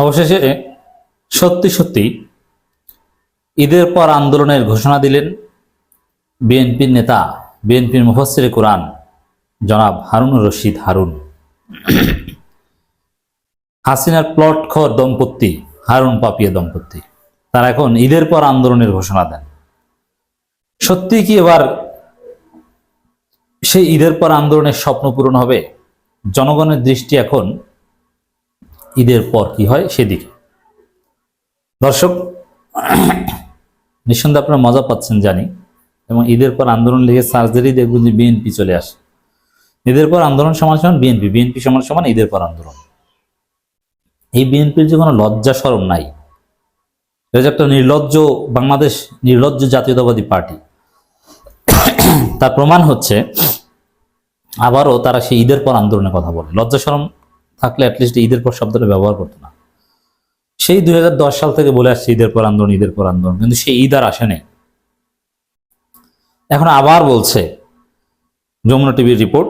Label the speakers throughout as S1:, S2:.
S1: অবশেষে সত্যি সত্যি ঈদের পর আন্দোলনের ঘোষণা দিলেন বিএনপির নেতা, বিএনপির মুফাসসিরে কোরআন জনাব হারুনুর রশিদ হারুন। হাসিনার প্লটখোর দম্পতি হারুন পাপিয়া দম্পতি তারা এখন ঈদের পর আন্দোলনের ঘোষণা দেন। সত্যি কি এবার সেই ঈদের পর আন্দোলনের স্বপ্ন পূরণ হবে? জনগণের দৃষ্টি এখন ঈদের পর কি হয় সেদিকে। দর্শক, নিঃসন্দেহে আপনারা মজা পাচ্ছেন জানি, এবং ঈদের পর আন্দোলন লিখে সার্জারি দেখবেন যে বিএনপি চলে আসে। ঈদের পর আন্দোলন সমান সমান বিএনপি, বিএনপি সমান সমান ঈদের পর আন্দোলন। এই বিএনপির যে কোনো লজ্জা শরম নাই। এটা যে একটা নির্লজ্জ বাংলাদেশ, নির্লজ্জ জাতীয়তাবাদী পার্টি, তার প্রমাণ হচ্ছে আবারও তারা সেই ঈদের পর আন্দোলনের কথা বলে। লজ্জা শরম থাকলে অ্যাটলিস্ট ঈদের পর শব্দটা ব্যবহার করতো না। সেই 2010 সাল থেকে বলে আসছে ঈদের পর আন্দোলন, ঈদের পর আন্দোলন, কিন্তু সেই ঈদ আর আসেনি। এখন আবার বলছে। যমুনা টিভির রিপোর্ট,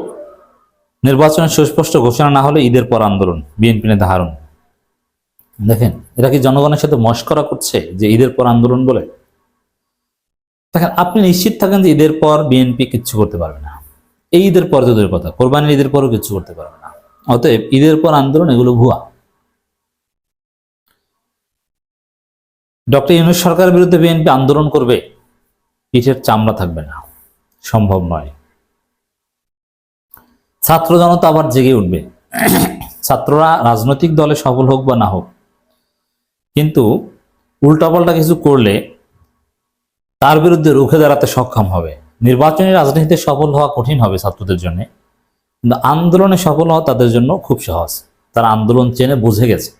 S1: নির্বাচনের সুস্পষ্ট ঘোষণা না হলে ঈদের পর আন্দোলন, বিএনপি নেতা হারুন। দেখেন, এটা কি জনগণের সাথে মশকরা করছে যে ঈদের পর আন্দোলন বলে? দেখেন, আপনি নিশ্চিত থাকেন যে ঈদের পর বিএনপি কিচ্ছু করতে পারবে না। এই ঈদের পর তোদের কথা, কোরবানির ঈদের পরও কিচ্ছু করতে পারবে না। অতএব ঈদের পর আন্দোলন এগুলো ভুয়া। ডক্টর ইউনূস সরকারের বিরুদ্ধে বিএনপি আন্দোলন করবে, পিঠের চামড়া থাকবে না, সম্ভব নয়। ছাত্র জনতা আবার জেগে উঠবে। ছাত্ররা রাজনৈতিক দলে সফল হোক বা না হোক, কিন্তু উল্টাপাল্টা কিছু করলে তার বিরুদ্ধে রুখে দাঁড়াতে সক্ষম হবে। নির্বাচনী রাজনীতিতে সফল হওয়া কঠিন হবে ছাত্রদের জন্য, কিন্তু আন্দোলনে সফল হওয়া তাদের জন্য খুব সহজ। তারা আন্দোলন চেনে বুঝে গেছে,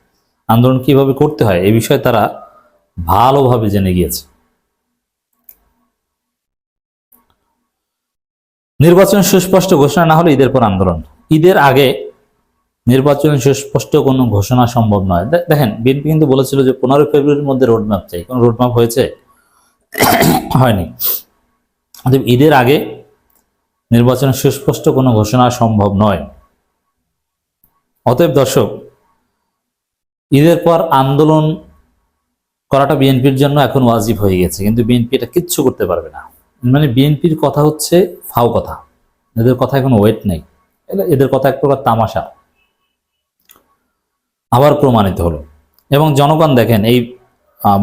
S1: আন্দোলন কিভাবে করতে হয় এই বিষয়ে তারা ভালোভাবে জেনে গিয়েছে। নির্বাচনের সুস্পষ্ট ঘোষণা না হলে ঈদের পর আন্দোলন। ঈদের আগে নির্বাচনের সুস্পষ্ট কোনো ঘোষণা সম্ভব নয়। দেখেন, বিএনপি কিন্তু বলেছিল যে 15 ফেব্রুয়ারির মধ্যে রোডম্যাপ চাই। কোন রোডম্যাপ হয়েছে? হয়নি। ঈদের আগে নির্বাচনের সুস্পষ্ট কোনো ঘোষণা সম্ভব নয়। অতএব দর্শক, ঈদের পর আন্দোলন করাটা বিএনপির জন্য এখন ওয়াজিব হয়ে গেছে, কিন্তু বিএনপি এটা কিচ্ছু করতে পারবে না। মানে বিএনপির কথা হচ্ছে ফাও কথা, এদের কথা এখন ওয়েট নেই, এদের কথা এক প্রকার তামাশা। আবার প্রমাণিত হলো। এবং জনগণ দেখেন, এই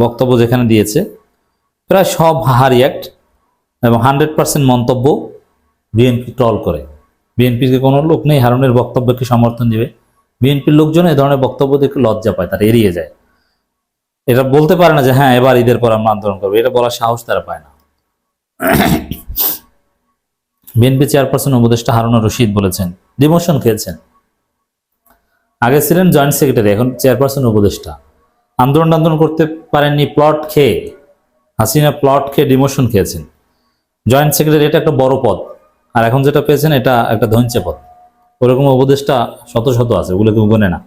S1: বক্তব্য যেখানে দিয়েছে প্রায় সব হাহা রিয়াক্ট, এবং 100% মন্তব্য বিএনপি ট্রল করে। বিএনপির কোনো লোক নেই হারুনের বক্তব্যকে সমর্থন দিবে। বিএনপির লোকজন এই ধরনের বক্তব্য দেখে লজ্জা পায়, তারা এড়িয়ে যায়। এটা বলতে পারে না যে হ্যাঁ এবার ঈদের পর আমরা আন্দোলন করবো, এটা বলার সাহস তারা পায় না। বিএনপি চেয়ারপারসন উপদেষ্টা হারুনুর রশিদ বলেছেন, ডিমোশন খেয়েছেন। আগে ছিলেন জয়েন্ট সেক্রেটারি, এখন চেয়ারপারসন উপদেষ্টা। আন্দোলন করতে পারেননি, প্লট খেয়ে, হাসিনা প্লট খেয়ে ডিমোশন খেয়েছেন। জয়েন্ট সেক্রেটারি এটা একটা বড় পদ, আর এখন যেটা পেয়েছেন এটা একটা ধৈর্য পদ। ওরকম উপদেষ্টা শত শত আছে, ওগুলো কেউ গোনে না।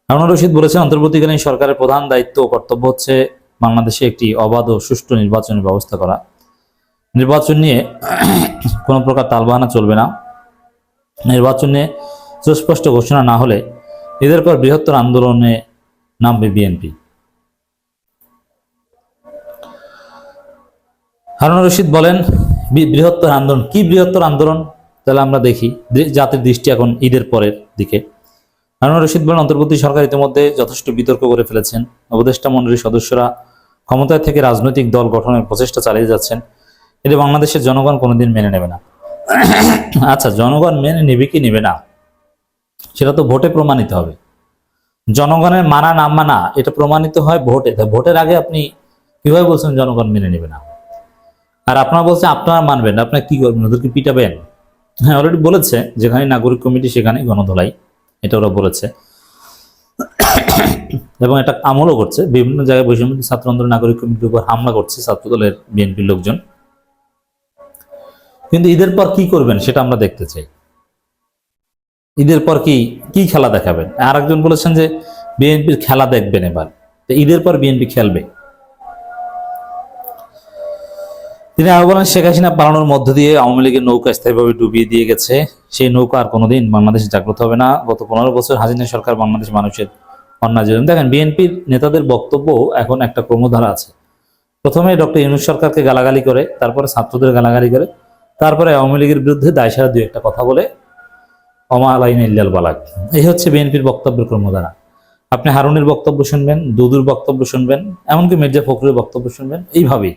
S1: হারুনুর রশিদ বলেছেন, অন্তর্বর্তীকালীন সরকারের প্রধান দায়িত্ব ও কর্তব্য হচ্ছে বাংলাদেশে একটি অবাধ ও সুষ্ঠু নির্বাচনের ব্যবস্থা করা। নির্বাচন নিয়ে কোনো প্রকার তালবাহানা চলবে না। নির্বাচন নিয়ে সুস্পষ্ট ঘোষণা না হলে ঈদের পর বৃহত্তর আন্দোলনে নামবে বিএনপি। হারুনুর রশিদ বলেন, বৃহত্তর আন্দোলন কি? বৃহত্তর আন্দোলন তাহলে আমরা দেখি, জাতির দৃষ্টি এখন ঈদের পরের দিকে। হারুনুর রশিদ বলেন, অন্তর্বর্তী সরকার ইতিমধ্যে যথেষ্ট বিতর্ক করে ফেলেছেন। উপদেষ্টা মণ্ডলীর সদস্যরা ক্ষমতায় থেকে রাজনৈতিক দল গঠনের প্রচেষ্টা চালিয়ে যাচ্ছেন। এটি বাংলাদেশের জনগণ কোনোদিন মেনে নেবে না। আচ্ছা, জনগণ মেনে নেবে কি নেবে না সেটা তো ভোটে প্রমাণিত হবে। জনগণের মানা না মানা এটা প্রমাণিত হয় ভোটে। ভোটের আগে আপনি কিভাবে বলছেন জনগণ মেনে নেবে না? আর আপনারা বলছেন আপনারা মানবেন, আপনারা কি করবেন? ওদেরকে পিটাবেন? হ্যাঁ, অলরেডি বলেছে, যেখানে নাগরিক কমিটি সেখানে গণধোলাই, এটা ওরা বলেছে। এবং এটা আমলও করছে, বিভিন্ন জায়গায় বৈষম্য ছাত্র আন্দোলন নাগরিক কমিটির উপর হামলা করছে ছাত্রদলের বিএনপির লোকজন। কিন্তু ঈদের পর কি করবেন সেটা আমরা দেখতে চাই। ঈদের পর কি খেলা দেখাবেন? আর একজন বলেছেন যে বিএনপির খেলা দেখবেন এবার। ঈদের পর বিএনপি খেলবে। তিনি আরো বলেন, শেখ হাসিনা পালানোর মধ্য দিয়ে আওয়ামী লীগের নৌকা স্থায়ীভাবে ডুবিয়ে দিয়ে গেছে। সেই নৌকা আর কোনোদিন বাংলাদেশে জাগ্রত হবে না। গত 15 বছর হাসিনা সরকার বাংলাদেশ মানুষের অন্যায় জুলুম। দেখেন বিএনপির নেতাদের বক্তব্য এখন একটা ক্রমধারা আছে। প্রথমে ডক্টর ইউনূস সরকারকে গালাগালি করে, তারপরে ছাত্রদের গালাগালি করে, তারপরে আওয়ামী লীগের বিরুদ্ধে দায়সারা দুই একটা কথা বলে ওমা আলাইনা ইল্লাল বালাগ। এই হচ্ছে বিএনপির বক্তব্যের ক্রমধারা। আপনি হারুনের বক্তব্য শুনবেন, দুদুর বক্তব্য শুনবেন, এমনকি মির্জা ফখরুলের বক্তব্য শুনবেন। এইভাবেই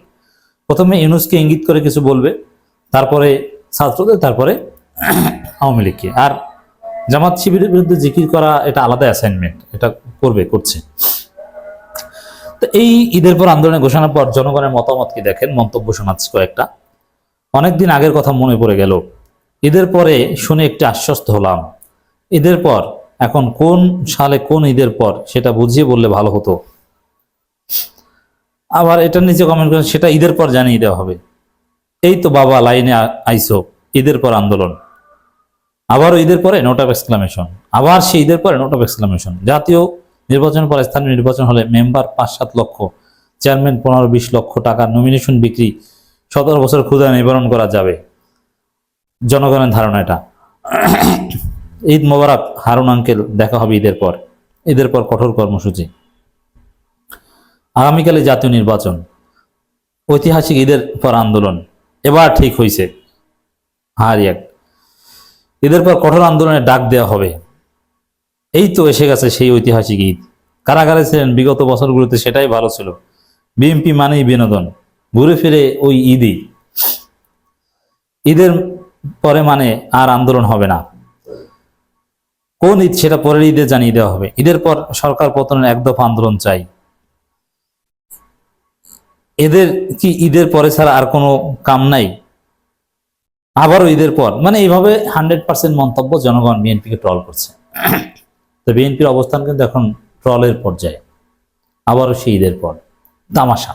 S1: প্রথমে ইউনূসকে ইঙ্গিত করে কিছু বলবে, তারপরে ছাত্রদের, তারপরে আওয়ামী লীগকে। আর জামাত শিবিরের বিরুদ্ধে জিকির করা এটা আলাদা অ্যাসাইনমেন্ট, এটা করছে। তো এই ঈদের পর আন্দোলনের ঘোষণার পর জনগণের মতামত কি দেখেন, মন্তব্য শোনাচ্ছি কয়েকটা। অনেকদিন আগের কথা মনে পড়ে গেল, ঈদের পরে শুনে একটু আশ্বস্ত হলাম। ঈদের পর, এখন কোন সালে কোন ঈদের পর সেটা বুঝিয়ে বললে ভালো হতো। আবার এটা নিচে কমেন্ট করেন, সেটা ঈদের পর জানিয়ে দেওয়া হবে। এই তো বাবা লাইনে আইসো, ঈদের পর আন্দোলন, আবারও ঈদের পরে নোট অফ এক্সক্লামেশন, আবার সেই ঈদের পরে নোট অফ এক্সক্লামেশন। জাতীয় নির্বাচন পর স্থানীয় নির্বাচন হলে মেম্বার 5-7 লক্ষ, চেয়ারম্যান 15-20 লক্ষ টাকার নমিনেশন বিক্রি 17 বছর ক্ষুধা নিবারণ করা যাবে। জনগণের ধারণা এটা। ঈদ মোবারক হারুন আঙ্কেল, দেখা হবে ঈদের পর। ঈদের পর কঠোর কর্মসূচি। আগামীকালে জাতীয় নির্বাচন, ঐতিহাসিক ঈদের পর আন্দোলন, এবার ঠিক হয়েছে। হারিয়াক ঈদের পর কঠোর আন্দোলনের ডাক দেওয়া হবে। এই তো এসে গেছে সেই ঐতিহাসিক ঈদ। কারাগারে ছিলেন বিগত বছরগুলোতে, সেটাই ভালো ছিল। বিএনপি মানেই বিনোদন, ঘুরে ফিরে ওই ঈদই। ঈদের পরে মানে আর আন্দোলন হবে না। কোন ঈদ সেটা পরের ঈদে জানিয়ে দেওয়া হবে। ঈদের পর সরকার পতনের এক দফা আন্দোলন চাই। এদের কি ঈদের পরে ছাড়া আর কোনো কাম নাই? আবারও ঈদের পর, মানে এইভাবে 100% মন্তব্য। জনগণ বিএনপিকে ট্রল করছে। তো বিএনপির অবস্থান কিন্তু এখন ট্রলের পর্যায়ে। আবারও সেই ঈদের পর তামাশা।